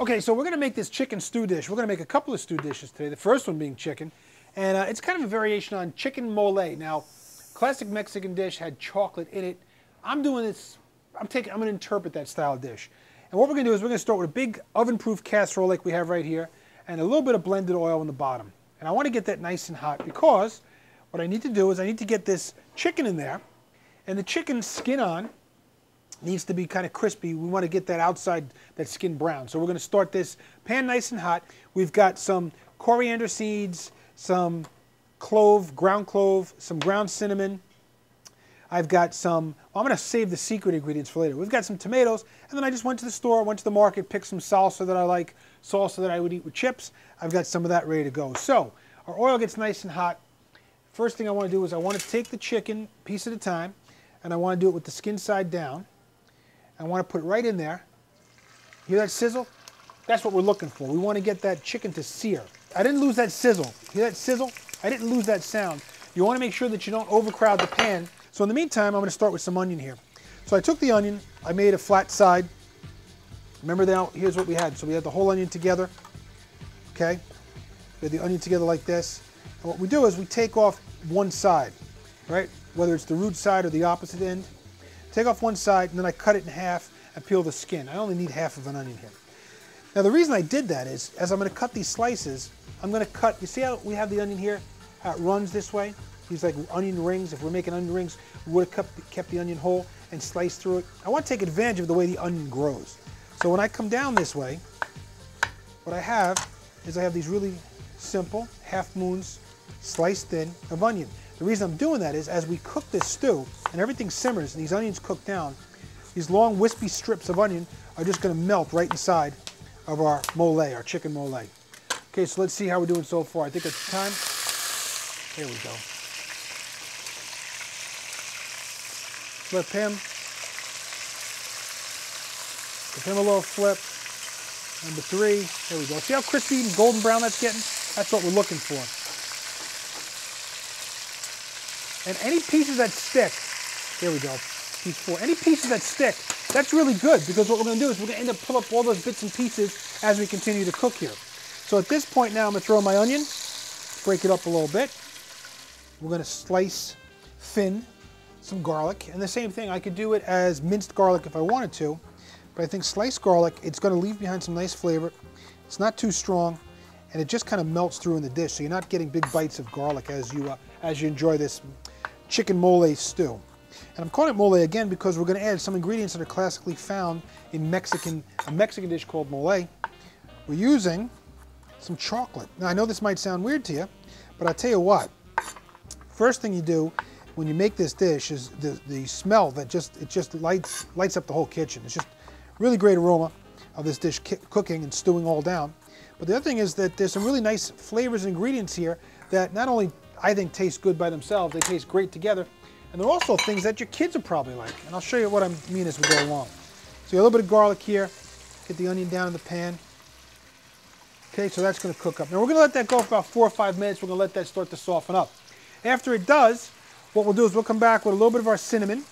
Okay, so we're going to make this chicken stew dish. We're going to make a couple of stew dishes today. The first one being chicken, and it's kind of a variation on chicken mole. Now, classic Mexican dish had chocolate in it. I'm doing this. I'm going to interpret that style dish. And what we're going to do is we're going to start with a big oven-proof casserole like we have right here, and a little bit of blended oil in the bottom. And I want to get that nice and hot because what I need to do is I need to get this chicken in there, and the chicken skin on needs to be kind of crispy. We want to get that outside, that skin brown. So we're going to start this pan nice and hot. We've got some coriander seeds, some clove, ground clove, some ground cinnamon. I've got some, well, I'm going to save the secret ingredients for later. We've got some tomatoes, and then I just went to the store, went to the market, picked some salsa that I like, salsa that I would eat with chips. I've got some of that ready to go. So our oil gets nice and hot. First thing I want to do is I want to take the chicken piece at a time, and I want to do it with the skin side down. I want to put it right in there. Hear that sizzle? That's what we're looking for. We want to get that chicken to sear. I didn't lose that sizzle. Hear that sizzle? I didn't lose that sound. You want to make sure that you don't overcrowd the pan. So in the meantime, I'm going to start with some onion here. So I took the onion, I made a flat side. Remember now, here's what we had. So we had the whole onion together. Okay? We had the onion together like this. And what we do is we take off one side, right? Whether it's the root side or the opposite end. Take off one side, and then I cut it in half and peel the skin. I only need half of an onion here. Now the reason I did that is, as I'm going to cut these slices, I'm going to cut, you see how we have the onion here? How it runs this way? These like onion rings. If we're making onion rings, we would have kept the onion whole and sliced through it. I want to take advantage of the way the onion grows. So when I come down this way, what I have is I have these really simple half moons sliced thin of onion. The reason I'm doing that is as we cook this stew and everything simmers and these onions cook down, these long wispy strips of onion are just going to melt right inside of our mole, our chicken mole. Okay, so let's see how we're doing so far. I think it's time. There we go. Flip him. Give him a little flip. Number 3. There we go. See how crispy and golden brown that's getting? That's what we're looking for. And any pieces that stick, there we go, piece 4. Any pieces that stick, that's really good because what we're going to do is we're going to end up pull up all those bits and pieces as we continue to cook here. So at this point now I'm going to throw my onion, break it up a little bit. We're going to slice thin some garlic. And the same thing, I could do it as minced garlic if I wanted to, but I think sliced garlic, it's going to leave behind some nice flavor. It's not too strong, and it just kind of melts through in the dish, so you're not getting big bites of garlic as you enjoy this chicken mole stew. And I'm calling it mole again because we're going to add some ingredients that are classically found in a Mexican dish called mole. We're using some chocolate. Now I know this might sound weird to you, but I'll tell you what. First thing you do when you make this dish is the smell that just lights up the whole kitchen. It's just really great aroma of this dish cooking and stewing all down. But the other thing is that there's some really nice flavors and ingredients here that not only I think taste good by themselves, they taste great together, and they're also things that your kids will probably like. And I'll show you what I mean as we go along. So a little bit of garlic here, get the onion down in the pan. Okay, so that's going to cook up. Now we're going to let that go for about 4 or 5 minutes. We're going to let that start to soften up. After it does, what we'll do is we'll come back with a little bit of our cinnamon,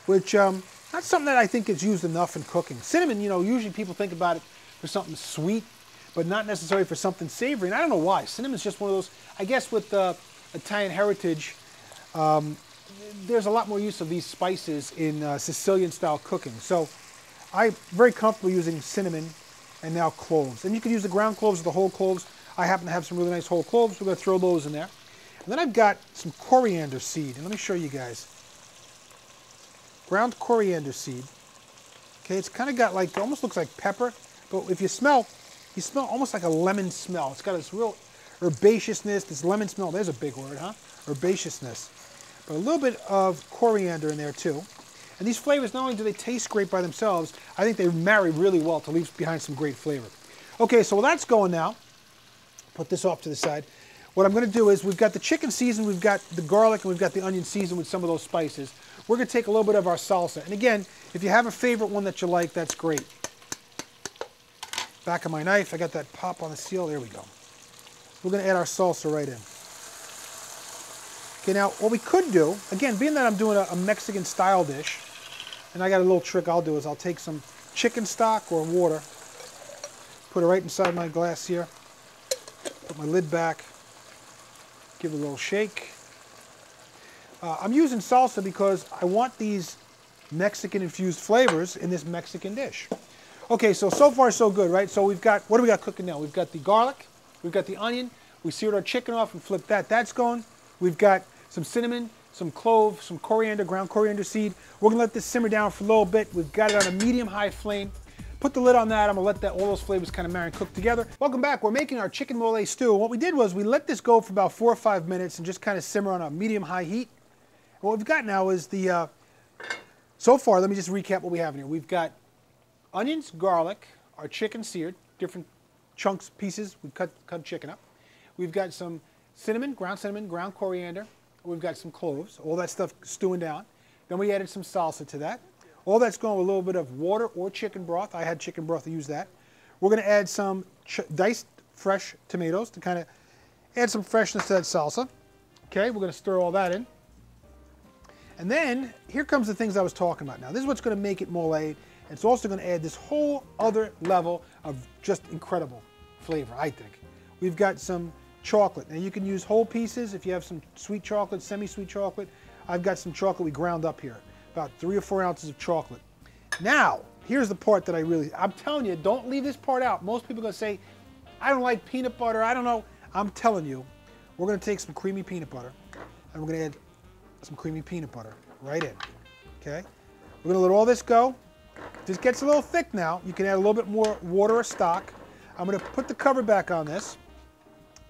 which not something that I think is used enough in cooking. Cinnamon, you know, usually people think about it for something sweet, but not necessarily for something savory. And I don't know why. Cinnamon is just one of those, I guess with Italian heritage, there's a lot more use of these spices in Sicilian style cooking. So I'm very comfortable using cinnamon and now cloves. And you can use the ground cloves or the whole cloves. I happen to have some really nice whole cloves. We're going to throw those in there. And then I've got some coriander seed. And let me show you guys. Ground coriander seed. Okay, it's kind of got like, almost looks like pepper. But if you smell almost like a lemon smell. It's got this real herbaceousness, this lemon smell. There's a big word, huh? Herbaceousness. But a little bit of coriander in there too. And these flavors, not only do they taste great by themselves, I think they marry really well to leave behind some great flavor. Okay, so while that's going now, put this off to the side. What I'm going to do is we've got the chicken seasoned, we've got the garlic, and we've got the onion seasoned with some of those spices. We're going to take a little bit of our salsa. And again, if you have a favorite one that you like, that's great. Back of my knife, I got that pop on the seal. There we go. We're going to add our salsa right in. Okay, now what we could do, again, being that I'm doing a Mexican style dish, and I got a little trick I'll do is I'll take some chicken stock or water, Put it right inside my glass here. Put my lid back. Give it a little shake. I'm using salsa because I want these Mexican-infused flavors in this Mexican dish. Okay, so far so good, right? So we've got, what do we got cooking now? We've got the garlic, we've got the onion, we seared our chicken off and flipped that. That's going. We've got some cinnamon, some clove, some coriander, ground coriander seed. We're gonna let this simmer down for a little bit. We've got it on a medium-high flame. Put the lid on that. I'm gonna let all those flavors kind of marinate and cook together. Welcome back. We're making our chicken mole stew. What we did was we let this go for about 4 or 5 minutes and just kind of simmer on a medium-high heat. What we've got now is the, so far, let me just recap what we have in here. We've got onions, garlic, our chicken seared, different chunks, pieces. We've cut chicken up. We've got some cinnamon, ground coriander. We've got some cloves, all that stuff stewing down. Then we added some salsa to that. All that's going with a little bit of water or chicken broth. I had chicken broth to use that. We're going to add some diced fresh tomatoes to kind of add some freshness to that salsa. Okay, we're going to stir all that in. And then, here comes the things I was talking about. Now, this is what's going to make it mole. It's also going to add this whole other level of just incredible flavor, I think. We've got some chocolate. Now, you can use whole pieces if you have some sweet chocolate, semi-sweet chocolate. I've got some chocolate we ground up here, about 3 or 4 ounces of chocolate. Now, here's the part that I'm telling you, don't leave this part out. Most people are going to say, I don't like peanut butter, I don't know. I'm telling you, we're going to take some creamy peanut butter, and we're going to add some creamy peanut butter right in, okay? We're gonna let all this go. If this gets a little thick now, you can add a little bit more water or stock. I'm gonna put the cover back on this.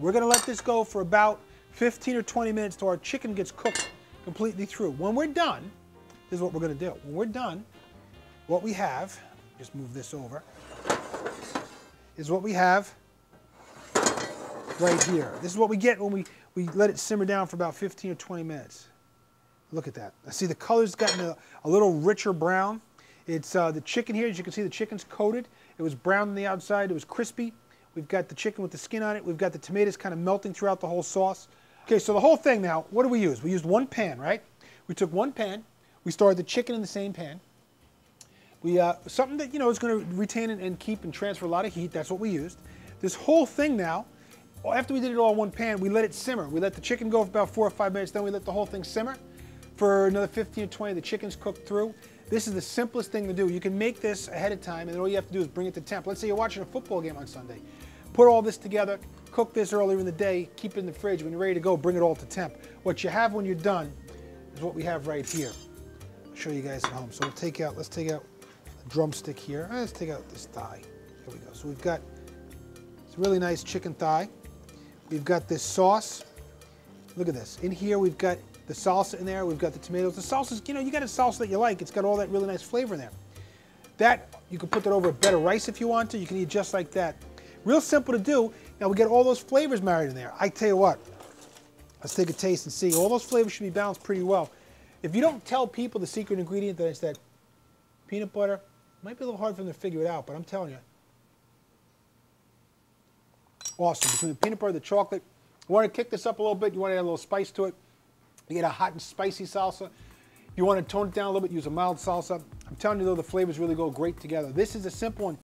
We're gonna let this go for about 15 or 20 minutes till our chicken gets cooked completely through. When we're done, this is what we're gonna do. When we're done, what we have, just move this over, is what we have right here. This is what we get when we let it simmer down for about 15 or 20 minutes. Look at that. I see the color's gotten a little richer brown. It's the chicken here, as you can see, the chicken's coated. It was brown on the outside, it was crispy. We've got the chicken with the skin on it. We've got the tomatoes kind of melting throughout the whole sauce. Okay, so the whole thing now, what do we use? We used one pan, right? We took one pan, we started the chicken in the same pan. We something that, is going to retain and keep and transfer a lot of heat, that's what we used. This whole thing now, after we did it all in one pan, we let it simmer. We let the chicken go for about 4 or 5 minutes, then we let the whole thing simmer for another 15 or 20, the chicken's cooked through. This is the simplest thing to do. You can make this ahead of time, and then all you have to do is bring it to temp. Let's say you're watching a football game on Sunday. Put all this together, cook this earlier in the day, keep it in the fridge. When you're ready to go, bring it all to temp. What you have when you're done is what we have right here. I'll show you guys at home. So let's take out a drumstick here. Let's take out this thigh. Here we go. So we've got this really nice chicken thigh. We've got this sauce. Look at this. In here, we've got the salsa in there, we've got the tomatoes. The salsa's, you got a salsa that you like. It's got all that really nice flavor in there. That, you can put that over a bed of rice if you want to. You can eat just like that. Real simple to do. Now we get all those flavors married in there. I tell you what, let's take a taste and see. All those flavors should be balanced pretty well. If you don't tell people the secret ingredient that it's that peanut butter, it might be a little hard for them to figure it out, but I'm telling you. Awesome. Between the peanut butter, the chocolate. You want to kick this up a little bit, you want to add a little spice to it. You get a hot and spicy salsa. If you want to tone it down a little bit, use a mild salsa. I'm telling you though, the flavors really go great together. This is a simple one.